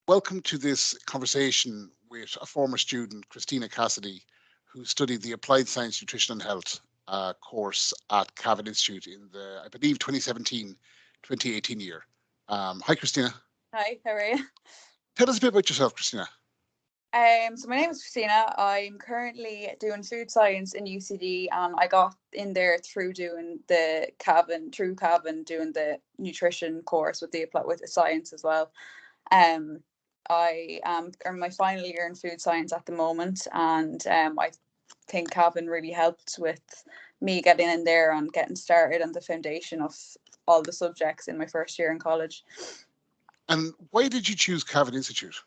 Welcome to this conversation with a former student, Christina Cassidy, who studied the Applied Science Nutrition and Health course at Cavan Institute in the, I believe, 2017-2018 year. Hi, Christina. Hi, how are you? Tell us a bit about yourself, Christina. So my name is Christina. I'm currently doing food science in UCD, and I got in there through doing through Cavan, doing the nutrition course with the science as well. I am in my final year in food science at the moment, and I think Cavan really helped with me getting in there and getting started on the foundation of all the subjects in my first year in college. And why did you choose Cavan Institute?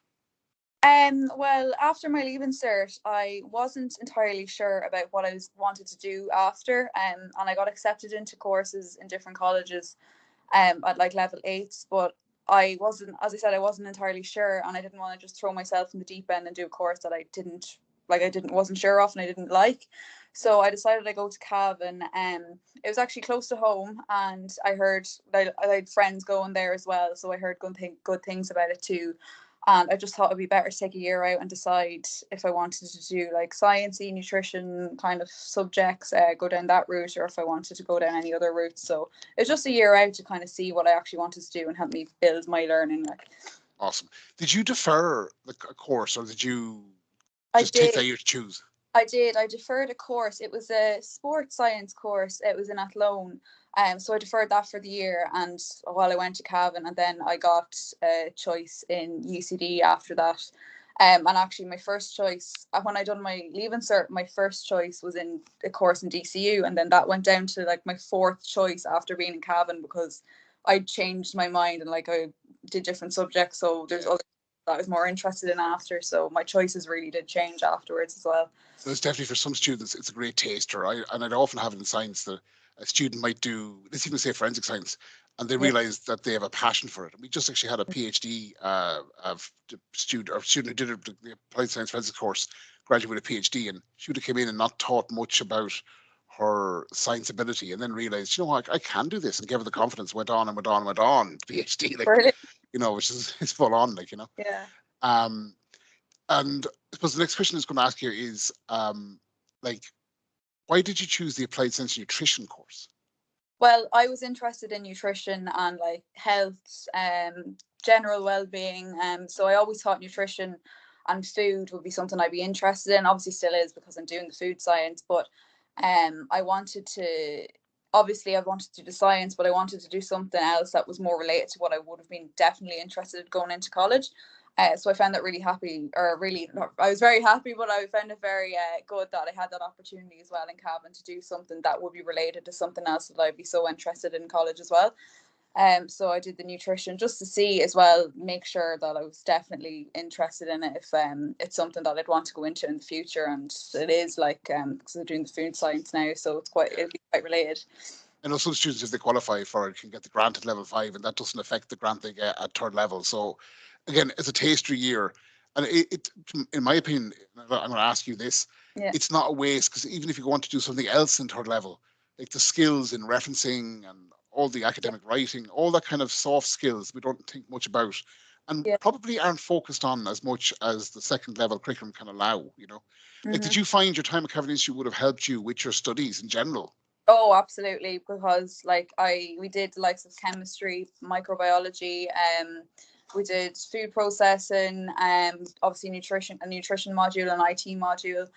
Well, after my leaving cert, I wasn't entirely sure about what I wanted to do after, and I got accepted into courses in different colleges, at like level 8, but I wasn't, as I said, I wasn't entirely sure, and I didn't want to just throw myself in the deep end and do a course that wasn't sure of and I didn't like. So I decided I'd go to Cavan. It was actually close to home, and I heard that I had friends going there as well, so I heard good things about it too. And I just thought it'd be better to take a year out and decide if I wanted to do like sciencey, nutrition kind of subjects, go down that route, or if I wanted to go down any other route. So it's just a year out to kind of see what I actually wanted to do and help me build my learning. Awesome. Did you defer the course, or did you just take that year to choose? I did. I deferred a course. It was a sports science course. It was in Athlone. So I deferred that for the year, and while I went to Cavan, and then I got a choice in UCD after that. And actually, my first choice, when I done my leaving cert, my first choice was in a course in DCU, and then that went down to like my fourth choice after being in Cavan because I changed my mind and like I did different subjects. So there's other that I was more interested in after. So my choices really did change afterwards as well. So it's definitely, for some students, it's a great taster. And I'd often have it in science that a student might do, let's even say forensic science, and they realize that they have a passion for it. And we just actually had a PhD student who did the applied science forensics course, graduate with a PhD, and she would have come in and not taught much about her science ability, and then realized, you know what, I can do this, and gave her the confidence, went on PhD, like, you know, which is full on, like, you know. Yeah. And I suppose the next question I was going to ask you is, like, why did you choose the Applied Science Nutrition course? Well, I was interested in nutrition and like health, general well-being. So I always thought nutrition and food would be something I'd be interested in. Obviously, still is because I'm doing the food science. But I wanted to. Obviously, I wanted to do science, but I wanted to do something else that was more related to what I would have been definitely interested in going into college. So I found that I was very happy, but I found it very good that I had that opportunity as well in Cavan to do something that would be related to something else that I'd be so interested in college as well. So I did the nutrition just to see as well, make sure that I was definitely interested in it if it's something that I'd want to go into in the future. And it is like, because I'm doing the food science now, so it'll be quite related. I know some students, if they qualify for it, can get the grant at level 5, and that doesn't affect the grant they get at third level. So again, it's a taster year. And it in my opinion, I'm going to ask you this, it's not a waste, because even if you want to do something else in third level, like the skills in referencing and all the academic writing, all that kind of soft skills we don't think much about, and probably aren't focused on as much as the second level curriculum can allow, you know. Like, did you find your time at Cavan Institute would have helped you with your studies in general? Oh, absolutely, because like we did the likes of chemistry, microbiology, we did food processing, obviously a nutrition module, an IT module.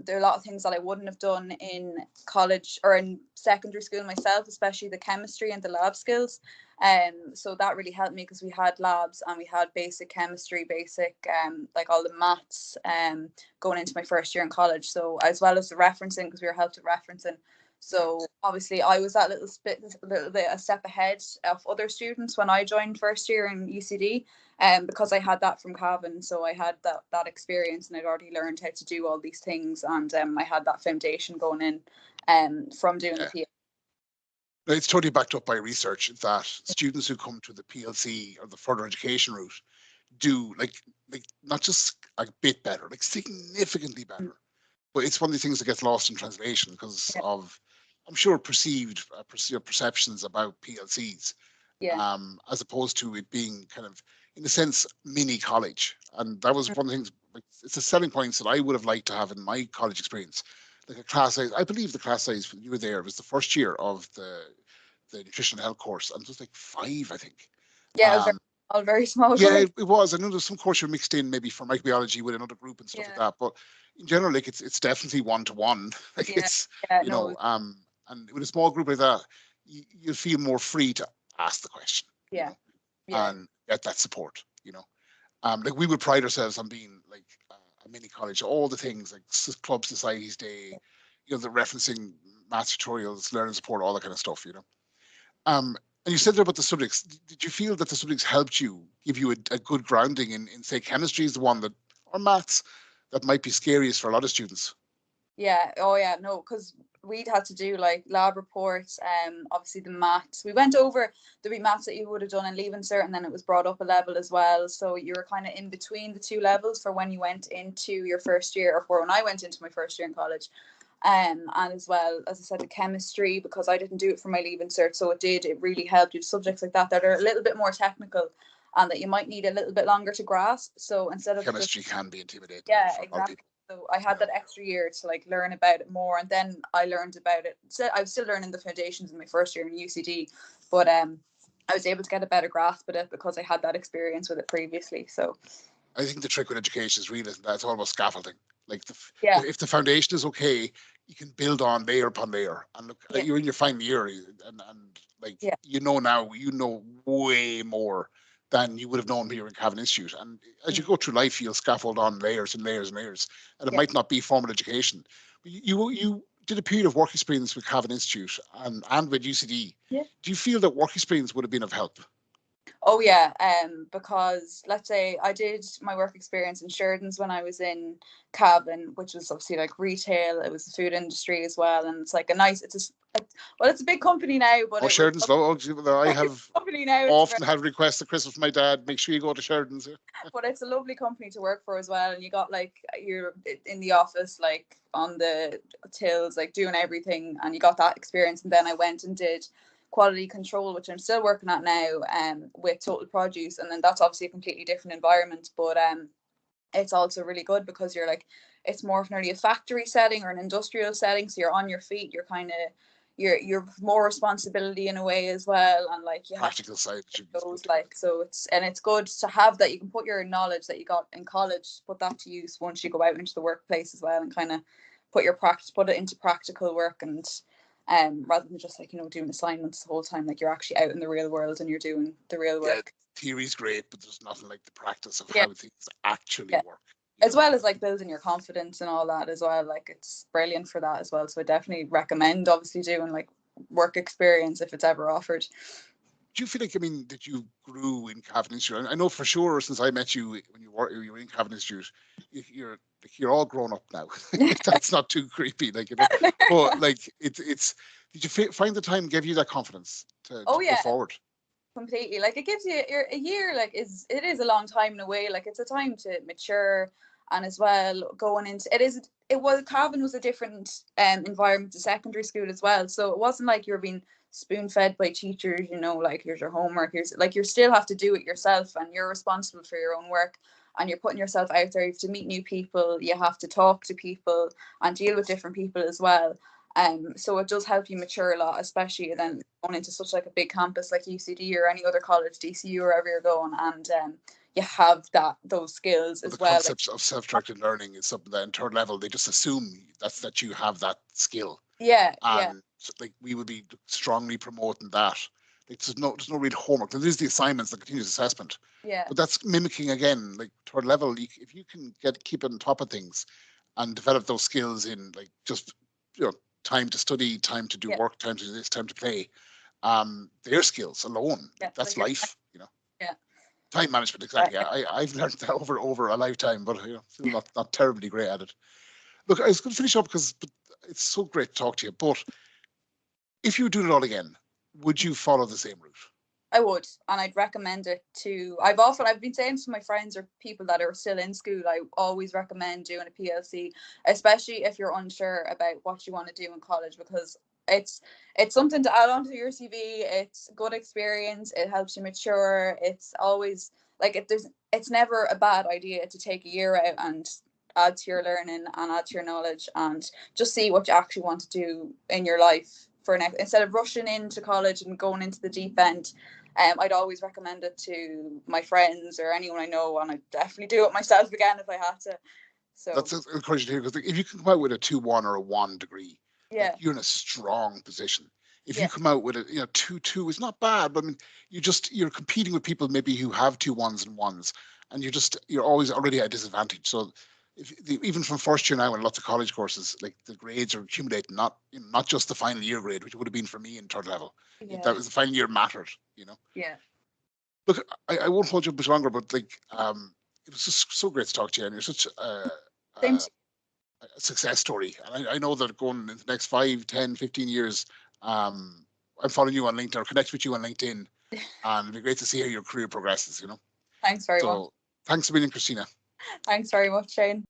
There are a lot of things that I wouldn't have done in college or in secondary school myself, especially the chemistry and the lab skills. So that really helped me because we had labs and we had basic chemistry, like all the maths, going into my first year in college. So as well as the referencing, because we were helped at referencing. So obviously I was that little bit a step ahead of other students when I joined first year in UCD, because I had that from Cavan. So I had that experience, and I'd already learned how to do all these things, and I had that foundation going in from doing the PhD. It's totally backed up by research that students who come to the PLC or the further education route do like not just a bit better, like significantly better. But it's one of the things that gets lost in translation because of, I'm sure, perceived perceptions about PLCs, as opposed to it being kind of in a sense, mini college. And that was one of the things, like, it's the selling points that I would have liked to have in my college experience. Like a class size, I believe the class size when you were there was the first year of the nutrition and health course, and it was like 5, I think. Yeah, it was Um, all very small yeah, college. it was. I know there's some course you mixed in maybe for microbiology with another group and stuff like Yeah, that. But in general, like it's definitely one to one. Like yeah, it's yeah. you No, know, and with a small group like that, you feel more free to ask the question, yeah, yeah, and get that support. Like we would pride ourselves on being like a mini college, all the things like club societies day, the referencing math tutorials, learning support, all that kind of stuff. And you said there about the subjects. Did you feel that the subjects helped you, give you a good grounding in, say, chemistry is the one that, or maths, that might be scariest for a lot of students? yeah. Oh yeah, no, because we'd had to do like lab reports. Obviously the maths. We went over the maths that you would have done in Leaving Cert, and then it was brought up a level as well. So you were kind of in between the two levels for when you went into your first year, or for when I went into my first year in college. And as well, as I said, the chemistry, because I didn't do it for my Leaving Cert, so it really helped you. Subjects like that are a little bit more technical and that you might need a little bit longer to grasp. So instead of just, Chemistry can be intimidating yeah, for a lot of exactly. people. So I had Yeah. that extra year to like learn about it more, and then I learned about it. So I was still learning the foundations in my first year in UCD, but I was able to get a better grasp of it because I had that experience with it previously. So I think the trick with education is realizing that it's all about scaffolding. Like yeah, if the foundation is okay, you can build on layer upon layer. And look, yeah, you're in your final year, and like yeah, now, you know way more than you would have known when you were in Cavan Institute. And as you go through life, you'll scaffold on layers and layers and layers. And it yeah, might not be formal education. But you did a period of work experience with Cavan Institute and with UCD. yeah. Do you feel that work experience would have been of help? Oh yeah, because let's say I did my work experience in Sheridan's when I was in Cavan, which was obviously like retail. It was the food industry as well, and it's like a nice. Well, it's a big company now, but Oh, it was Sheridan's low. Oh, I a have company now. It's often had requests at Christmas from my dad. Make sure you go to Sheridan's. but it's a lovely company to work for as well, and you got like you're in the office like on the tills like doing everything, and you got that experience. And then I went and did quality control, which I'm still working at now, with Total Produce, and then that's obviously a completely different environment, but it's also really good because you're like it's more of nearly a factory setting or an industrial setting, so you're on your feet, you're kind of you're more responsibility in a way as well, and like you have to Practical side should be good those to get. like so it's good to have that you can put your knowledge that you got in college, put that to use once you go out into the workplace as well, and kind of put it into practical work, and rather than just like doing assignments the whole time, like you're actually out in the real world and you're doing the real Yeah, work. theory's great, but there's nothing like the practice of Yeah, how things actually yeah, work. as well as like building your confidence and all that as well, like it's brilliant for that as well, so I definitely recommend obviously doing like work experience if it's ever offered. Do you feel like, that you grew in Cavan Institute? I know for sure since I met you when you were in Cavan Institute, you're all grown up now. That's not too creepy, But like it's. Did you find the time gave you that confidence Oh to go yeah, forward? completely. Like it gives you a year, like it is a long time in a way, like it's a time to mature, and as well going into it was Cavan was a different environment to secondary school as well, so it wasn't like you're being spoon fed by teachers, like here's your homework, here's like you still have to do it yourself, and you're responsible for your own work, and you're putting yourself out there. You have to meet new people, you have to talk to people and deal with different people as well. So it does help you mature a lot, especially then going into such like a big campus like UCD or any other college, DCU, wherever you're going, and you have those skills But the as well. Like, concept of self-directed learning is something that in third level they just assume that you have that skill, yeah, yeah, and like we would be strongly promoting that. Like there's no real homework. There's the assignments, the continuous assessment, yeah, but that's mimicking again like third level. If you can keep on top of things and develop those skills in like just you know time to study, time to do yeah, work, time to do this, time to play, their skills alone, yeah. like that's Like you're, life. yeah, Time management, exactly. yeah. I've learned that over a lifetime, but still not terribly great at it. Look, I was going to finish up but it's so great to talk to you. But if you were doing it all again, would you follow the same route? I would, and I'd recommend it to. I've been saying to my friends or people that are still in school, I always recommend doing a PLC, especially if you're unsure about what you want to do in college, because it's it's something to add on to your CV. It's good experience. It helps you mature. It's always like it's never a bad idea to take a year out and add to your learning and add to your knowledge and just see what you actually want to do in your life for next, instead of rushing into college and going into the deep end. I'd always recommend it to my friends or anyone I know, and I'd definitely do it myself again if I had to. So That's encouraging to hear, because if you can come out with a 2-1 or a 1 degree, like yeah, you're in a strong position. If you yeah, come out with a 2-2, it's not bad, but I mean, you're competing with people maybe who have 2-1s and 1s, and you're always already at a disadvantage. So even from first year now in lots of college courses, like the grades are accumulating, not just the final year grade, which would have been for me in third level. yeah, That was the final year mattered. yeah. Look, I won't hold you much longer, but like it was just so great to talk to you, and you're such Same a success story. And I know that going into the next 5, 10, 15 years, I'm following you on LinkedIn or connect with you on LinkedIn, and it'd be great to see how your career progresses. Thanks very much. So thanks a million, Christina. Thanks very much, Shane.